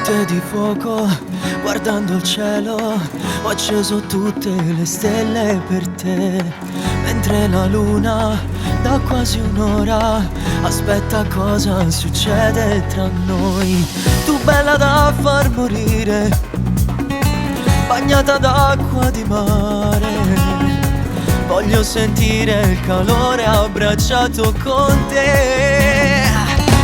notte di fuoco, guardando il cielo, ho acceso tutte le stelle per te. Mentre la luna da quasi un'ora aspetta cosa succede tra noi. Tu bella da far morire, bagnata d'acqua di mare. Voglio sentire il calore abbracciato con te.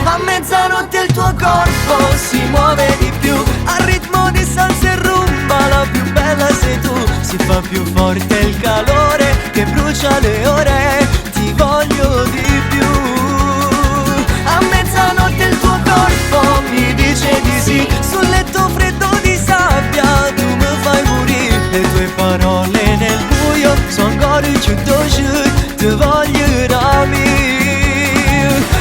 A mezzanotte il tuo corpo si muove di più, al ritmo di salsa e rumba, la più bella sei tu. Si fa più forte il calore che brucia le ore, ti voglio di più. A mezzanotte il tuo corpo mi dice di sì, sul letto freddo di sabbia tu mi fai morire. Le tue parole nel buio sono ancora più dolci, ti voglio da me.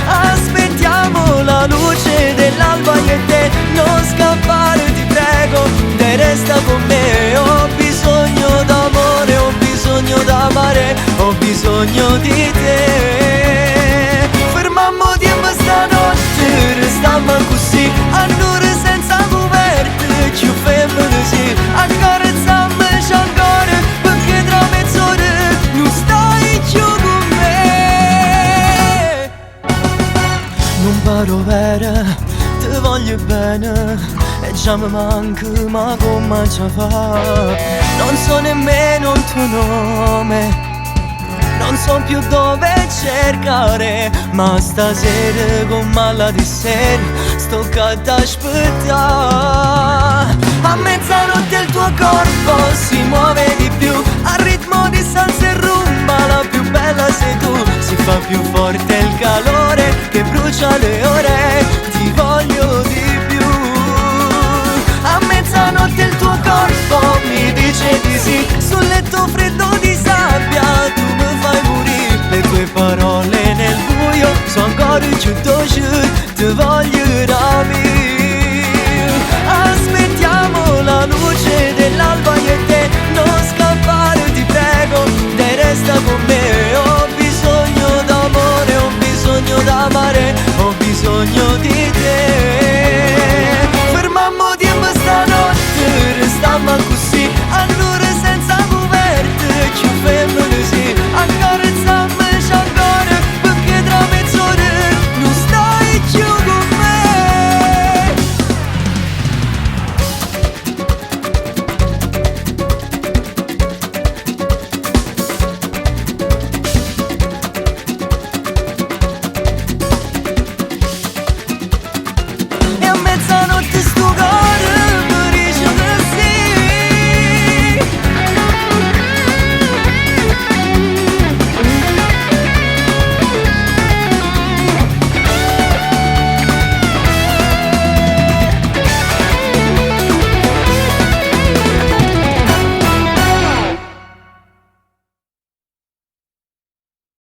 Aspettiamo la luce dell'alba io e te, non scappare ti prego, te resta con me. Ho bisogno d'amore, ho bisogno d'amare, ho bisogno di te. Fermammo tempo stanotte, restammo così, a nure senza coperte, ci fermano sì, accarezzammo ancora, perché tra mezz'ora non stai più con me. Non paro vera, ti voglio bene, e già mi manca, ma come ci fa? Non so nemmeno il tuo nome, non so più dove cercare, ma stasera con mala di sera sto ad aspettare. A mezzanotte il tuo corpo si muove di più, al ritmo di salsa e rumba, la più bella sei tu. Si fa più forte il calore che brucia le ore, ti voglio di più. A mezzanotte il tuo corpo mi dice di sì, sul letto freddo di sabbia tu mi fai morire. Le tue parole nel buio sono ancora più dolci, ti voglio da